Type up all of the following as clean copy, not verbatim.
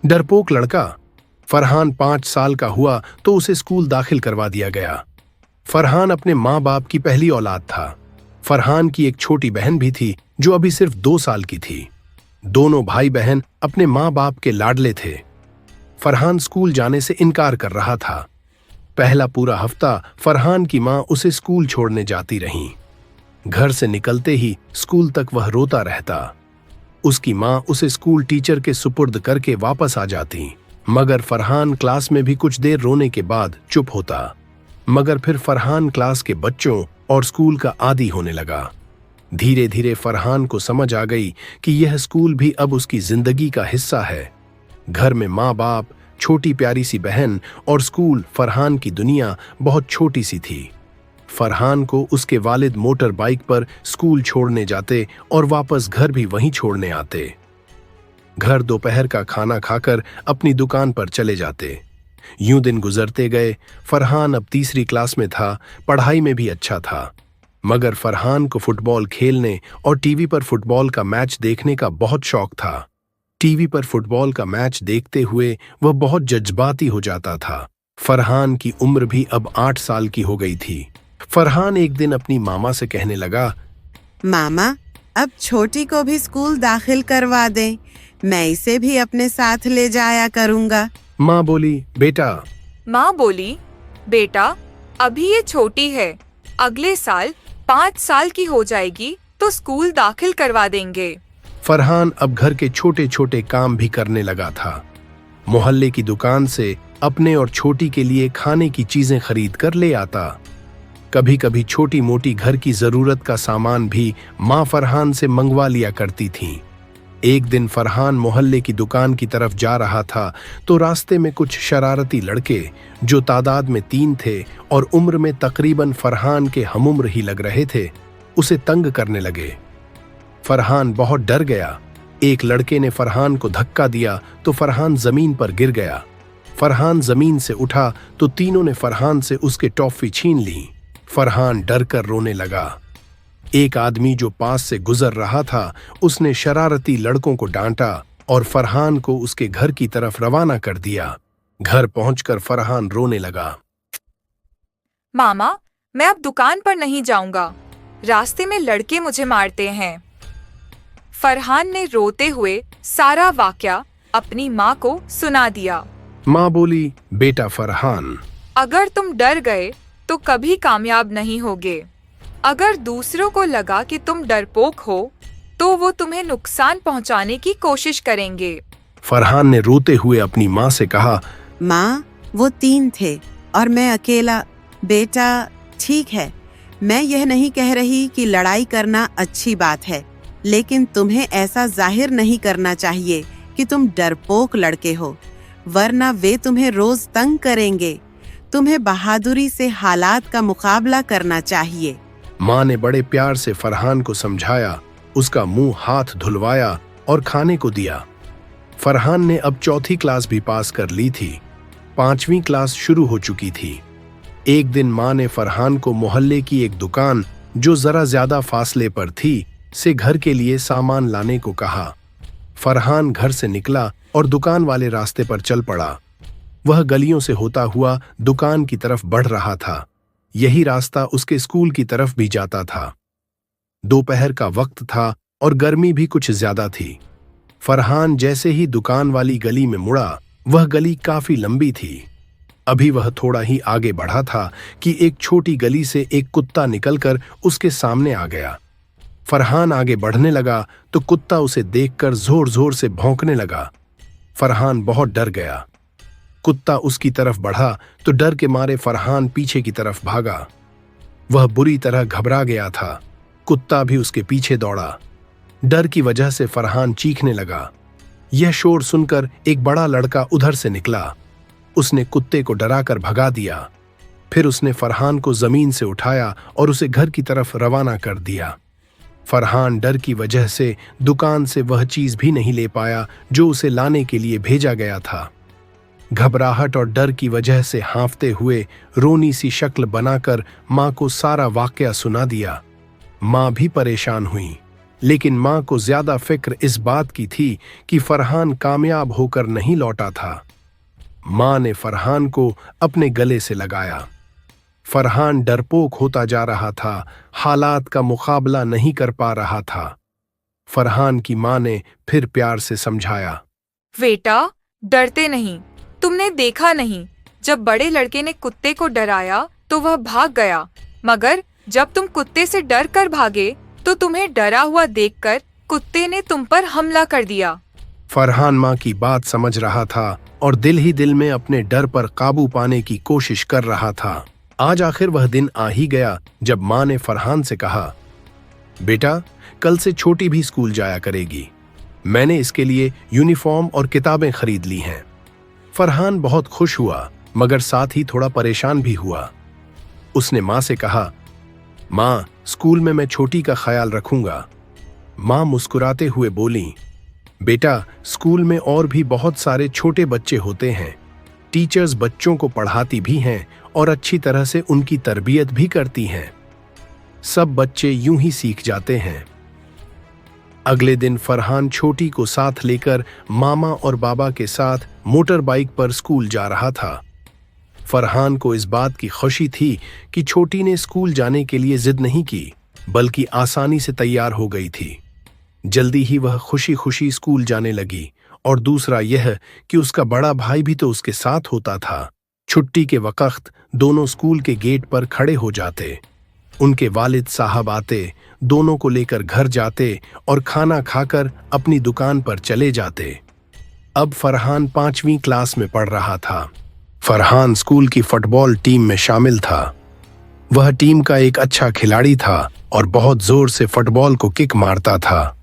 डरपोक लड़का। फरहान 5 साल का हुआ तो उसे स्कूल दाखिल करवा दिया गया। फरहान अपने माँ बाप की पहली औलाद था। फरहान की एक छोटी बहन भी थी जो अभी सिर्फ 2 साल की थी। दोनों भाई बहन अपने माँ बाप के लाडले थे। फरहान स्कूल जाने से इनकार कर रहा था। पहला पूरा हफ्ता फरहान की माँ उसे स्कूल छोड़ने जाती रहीं। घर से निकलते ही स्कूल तक वह रोता रहता। उसकी माँ उसे स्कूल टीचर के सुपुर्द करके वापस आ जाती, मगर फरहान क्लास में भी कुछ देर रोने के बाद चुप होता। मगर फिर फरहान क्लास के बच्चों और स्कूल का आदी होने लगा। धीरे धीरे फरहान को समझ आ गई कि यह स्कूल भी अब उसकी जिंदगी का हिस्सा है। घर में माँ बाप, छोटी प्यारी सी बहन और स्कूल, फरहान की दुनिया बहुत छोटी सी थी। फरहान को उसके वालिद मोटर बाइक पर स्कूल छोड़ने जाते और वापस घर भी वहीं छोड़ने आते। घर दोपहर का खाना खाकर अपनी दुकान पर चले जाते। यूं दिन गुजरते गए। फरहान अब तीसरी क्लास में था, पढ़ाई में भी अच्छा था। मगर फरहान को फुटबॉल खेलने और टीवी पर फुटबॉल का मैच देखने का बहुत शौक था। टीवी पर फुटबॉल का मैच देखते हुए वह बहुत जज्बाती हो जाता था। फरहान की उम्र भी अब 8 साल की हो गई थी। फरहान एक दिन अपनी मामा से कहने लगा, मामा, अब छोटी को भी स्कूल दाखिल करवा दें, मैं इसे भी अपने साथ ले जाया करूँगा। माँ बोली, बेटा। माँ बोली, बेटा अभी ये छोटी है, अगले साल 5 साल की हो जाएगी तो स्कूल दाखिल करवा देंगे। फरहान अब घर के छोटे छोटे काम भी करने लगा था। मोहल्ले की दुकान से अपने और छोटी के लिए खाने की चीजें खरीद कर ले आता। कभी कभी छोटी मोटी घर की जरूरत का सामान भी माँ फरहान से मंगवा लिया करती थीं। एक दिन फरहान मोहल्ले की दुकान की तरफ जा रहा था तो रास्ते में कुछ शरारती लड़के, जो तादाद में 3 थे और उम्र में तकरीबन फरहान के हमउम्र ही लग रहे थे, उसे तंग करने लगे। फरहान बहुत डर गया। एक लड़के ने फरहान को धक्का दिया तो फरहान जमीन पर गिर गया। फरहान जमीन से उठा तो तीनों ने फरहान से उसके टॉफी छीन ली। फरहान डर कर रोने लगा। एक आदमी जो पास से गुजर रहा था, उसने शरारती लड़कों को डांटा और फरहान को उसके घर की तरफ रवाना कर दिया। घर पहुंचकर फरहान रोने लगा। मामा, मैं अब दुकान पर नहीं जाऊंगा, रास्ते में लड़के मुझे मारते हैं। फरहान ने रोते हुए सारा वाकया अपनी माँ को सुना दिया। माँ बोली, बेटा फरहान, अगर तुम डर गए तो कभी कामयाब नहीं होगे। अगर दूसरों को लगा कि तुम डरपोक हो तो वो तुम्हें नुकसान पहुंचाने की कोशिश करेंगे। फरहान ने रोते हुए अपनी माँ से कहा, माँ, वो 3 थे और मैं अकेला। बेटा ठीक है, मैं यह नहीं कह रही कि लड़ाई करना अच्छी बात है, लेकिन तुम्हें ऐसा जाहिर नहीं करना चाहिए कि तुम डरपोक लड़के हो, वरना वे तुम्हें रोज तंग करेंगे। तुम्हें बहादुरी से हालात का मुकाबला करना चाहिए। माँ ने बड़े प्यार से फरहान को समझाया, उसका मुंह हाथ धुलवाया और खाने को दिया। फरहान ने अब 4थी क्लास भी पास कर ली थी। 5वीं क्लास शुरू हो चुकी थी। एक दिन माँ ने फरहान को मोहल्ले की एक दुकान, जो जरा ज्यादा फासले पर थी, से घर के लिए सामान लाने को कहा। फरहान घर से निकला और दुकान वाले रास्ते पर चल पड़ा। वह गलियों से होता हुआ दुकान की तरफ बढ़ रहा था। यही रास्ता उसके स्कूल की तरफ भी जाता था। दोपहर का वक्त था और गर्मी भी कुछ ज्यादा थी। फरहान जैसे ही दुकान वाली गली में मुड़ा, वह गली काफी लंबी थी। अभी वह थोड़ा ही आगे बढ़ा था कि एक छोटी गली से एक कुत्ता निकलकर उसके सामने आ गया। फरहान आगे बढ़ने लगा तो कुत्ता उसे देखकर जोर जोर से भौंकने लगा। फरहान बहुत डर गया। कुत्ता उसकी तरफ बढ़ा तो डर के मारे फरहान पीछे की तरफ भागा। वह बुरी तरह घबरा गया था। कुत्ता भी उसके पीछे दौड़ा। डर की वजह से फरहान चीखने लगा। यह शोर सुनकर एक बड़ा लड़का उधर से निकला। उसने कुत्ते को डराकर भगा दिया। फिर उसने फरहान को जमीन से उठाया और उसे घर की तरफ रवाना कर दिया। फरहान डर की वजह से दुकान से वह चीज भी नहीं ले पाया जो उसे लाने के लिए भेजा गया था। घबराहट और डर की वजह से हांफते हुए रोनी सी शक्ल बनाकर माँ को सारा वाकया सुना दिया। माँ भी परेशान हुई, लेकिन मां को ज्यादा फिक्र इस बात की थी कि फरहान कामयाब होकर नहीं लौटा था। मां ने फरहान को अपने गले से लगाया। फरहान डरपोक होता जा रहा था, हालात का मुकाबला नहीं कर पा रहा था। फरहान की मां ने फिर प्यार से समझाया, बेटा, डरते नहीं। तुमने देखा नहीं, जब बड़े लड़के ने कुत्ते को डराया तो वह भाग गया, मगर जब तुम कुत्ते से डर कर भागे तो तुम्हें डरा हुआ देखकर कुत्ते ने तुम पर हमला कर दिया। फरहान मां की बात समझ रहा था और दिल ही दिल में अपने डर पर काबू पाने की कोशिश कर रहा था। आज आखिर वह दिन आ ही गया जब मां ने फरहान से कहा, बेटा, कल से छोटी भी स्कूल जाया करेगी। मैंने इसके लिए यूनिफॉर्म और किताबें खरीद ली हैं। फरहान बहुत खुश हुआ, मगर साथ ही थोड़ा परेशान भी हुआ। उसने मां से कहा, मां, स्कूल में मैं छोटी का ख्याल रखूंगा। मां मुस्कुराते हुए बोली, बेटा, स्कूल में और भी बहुत सारे छोटे बच्चे होते हैं। टीचर्स बच्चों को पढ़ाती भी हैं और अच्छी तरह से उनकी तरबियत भी करती हैं। सब बच्चे यूं ही सीख जाते हैं। अगले दिन फरहान छोटी को साथ लेकर मामा और बाबा के साथ मोटर बाइक पर स्कूल जा रहा था। फरहान को इस बात की खुशी थी कि छोटी ने स्कूल जाने के लिए जिद नहीं की, बल्कि आसानी से तैयार हो गई थी। जल्दी ही वह खुशी खुशी स्कूल जाने लगी, और दूसरा यह कि उसका बड़ा भाई भी तो उसके साथ होता था। छुट्टी के वक्त दोनों स्कूल के गेट पर खड़े हो जाते। उनके वालिद साहब आते, दोनों को लेकर घर जाते और खाना खाकर अपनी दुकान पर चले जाते। अब फरहान 5वीं क्लास में पढ़ रहा था। फरहान स्कूल की फुटबॉल टीम में शामिल था। वह टीम का एक अच्छा खिलाड़ी था और बहुत जोर से फुटबॉल को किक मारता था।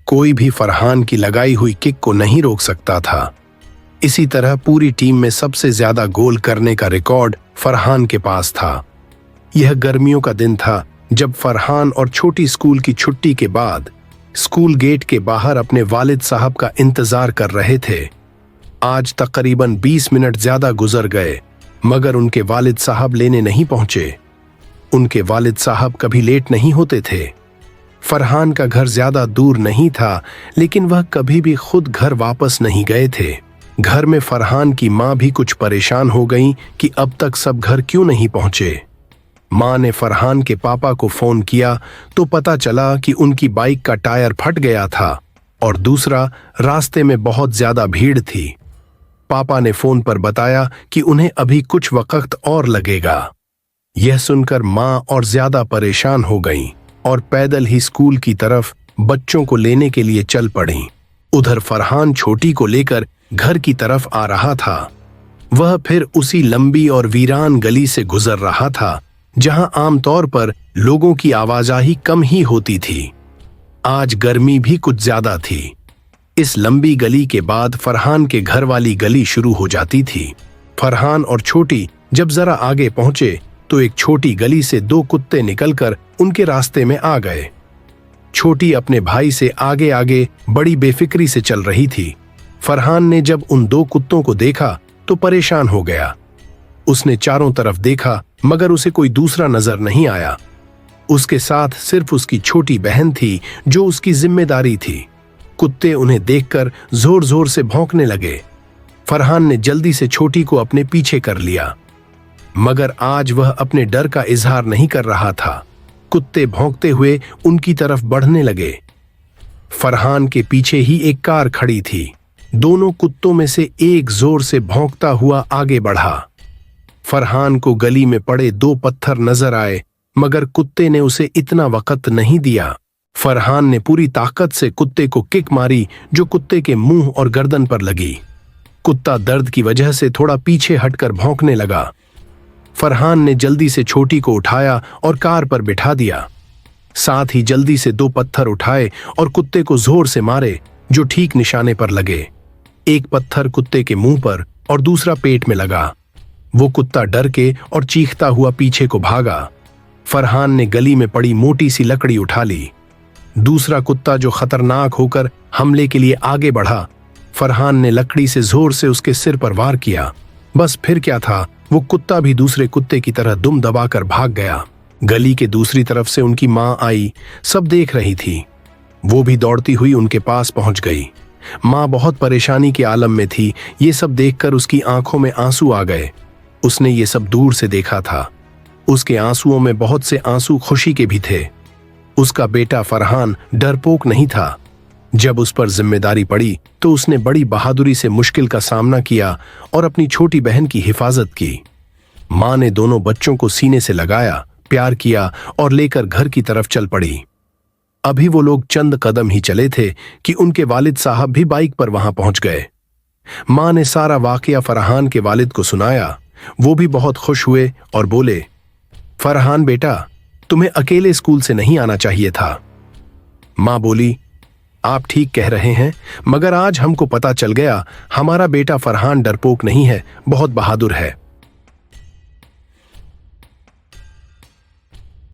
कोई भी फरहान की लगाई हुई किक को नहीं रोक सकता था। इसी तरह पूरी टीम में सबसे ज्यादा गोल करने का रिकॉर्ड फरहान के पास था। यह गर्मियों का दिन था जब फरहान और छोटी स्कूल की छुट्टी के बाद स्कूल गेट के बाहर अपने वालिद साहब का इंतजार कर रहे थे। आज तकरीबन 20 मिनट ज्यादा गुजर गए, मगर उनके वालिद साहब लेने नहीं पहुंचे। उनके वालिद साहब कभी लेट नहीं होते थे। फरहान का घर ज्यादा दूर नहीं था, लेकिन वह कभी भी खुद घर वापस नहीं गए थे। घर में फरहान की मां भी कुछ परेशान हो गई कि अब तक सब घर क्यों नहीं पहुंचे। मां ने फरहान के पापा को फोन किया तो पता चला कि उनकी बाइक का टायर फट गया था और दूसरा, रास्ते में बहुत ज्यादा भीड़ थी। पापा ने फोन पर बताया कि उन्हें अभी कुछ वक्त और लगेगा। यह सुनकर मां और ज्यादा परेशान हो गईं और पैदल ही स्कूल की तरफ बच्चों को लेने के लिए चल पड़ी। उधर फरहान छोटी को लेकर घर की तरफ आ रहा था। वह फिर उसी लंबी और वीरान गली से गुजर रहा था जहां आमतौर पर लोगों की आवाजाही कम ही होती थी। आज गर्मी भी कुछ ज्यादा थी। इस लंबी गली के बाद फरहान के घर वाली गली शुरू हो जाती थी। फरहान और छोटी जब जरा आगे पहुंचे तो एक छोटी गली से 2 कुत्ते निकलकर उनके रास्ते में आ गए। छोटी अपने भाई से आगे आगे बड़ी बेफिक्री से चल रही थी। फरहान ने जब उन 2 कुत्तों को देखा तो परेशान हो गया। उसने चारों तरफ देखा, मगर उसे कोई दूसरा नजर नहीं आया। उसके साथ सिर्फ उसकी छोटी बहन थी जो उसकी जिम्मेदारी थी। कुत्ते उन्हें देखकर जोर जोर से भौंकने लगे। फरहान ने जल्दी से छोटी को अपने पीछे कर लिया, मगर आज वह अपने डर का इजहार नहीं कर रहा था। कुत्ते भौंकते हुए उनकी तरफ बढ़ने लगे। फरहान के पीछे ही एक कार खड़ी थी। दोनों कुत्तों में से एक जोर से भौंकता हुआ आगे बढ़ा। फरहान को गली में पड़े 2 पत्थर नजर आए, मगर कुत्ते ने उसे इतना वक्त नहीं दिया। फरहान ने पूरी ताकत से कुत्ते को किक मारी जो कुत्ते के मुंह और गर्दन पर लगी। कुत्ता दर्द की वजह से थोड़ा पीछे हटकर भौंकने लगा। फरहान ने जल्दी से छोटी को उठाया और कार पर बिठा दिया। साथ ही जल्दी से 2 पत्थर उठाए और कुत्ते को जोर से मारे, जो ठीक निशाने पर लगे। एक पत्थर कुत्ते के मुंह पर और दूसरा पेट में लगा। वो कुत्ता डर के और चीखता हुआ पीछे को भागा। फरहान ने गली में पड़ी मोटी सी लकड़ी उठा ली। दूसरा कुत्ता जो खतरनाक होकर हमले के लिए आगे बढ़ा, फरहान ने लकड़ी से जोर से उसके सिर पर वार किया। बस फिर क्या था, वो कुत्ता भी दूसरे कुत्ते की तरह दुम दबाकर भाग गया। गली के दूसरी तरफ से उनकी मां आई, सब देख रही थी। वो भी दौड़ती हुई उनके पास पहुंच गई। माँ बहुत परेशानी के आलम में थी। ये सब देखकर उसकी आंखों में आंसू आ गए। उसने ये सब दूर से देखा था। उसके आंसुओं में बहुत से आंसू खुशी के भी थे। उसका बेटा फरहान डरपोक नहीं था। जब उस पर जिम्मेदारी पड़ी तो उसने बड़ी बहादुरी से मुश्किल का सामना किया और अपनी छोटी बहन की हिफाजत की। माँ ने दोनों बच्चों को सीने से लगाया, प्यार किया और लेकर घर की तरफ चल पड़ी। अभी वो लोग चंद कदम ही चले थे कि उनके वालिद साहब भी बाइक पर वहां पहुंच गए। माँ ने सारा वाकया फरहान के वालिद को सुनाया। वो भी बहुत खुश हुए और बोले, फरहान बेटा, तुम्हें अकेले स्कूल से नहीं आना चाहिए था। माँ बोली, आप ठीक कह रहे हैं, मगर आज हमको पता चल गया हमारा बेटा फरहान डरपोक नहीं है, बहुत बहादुर है।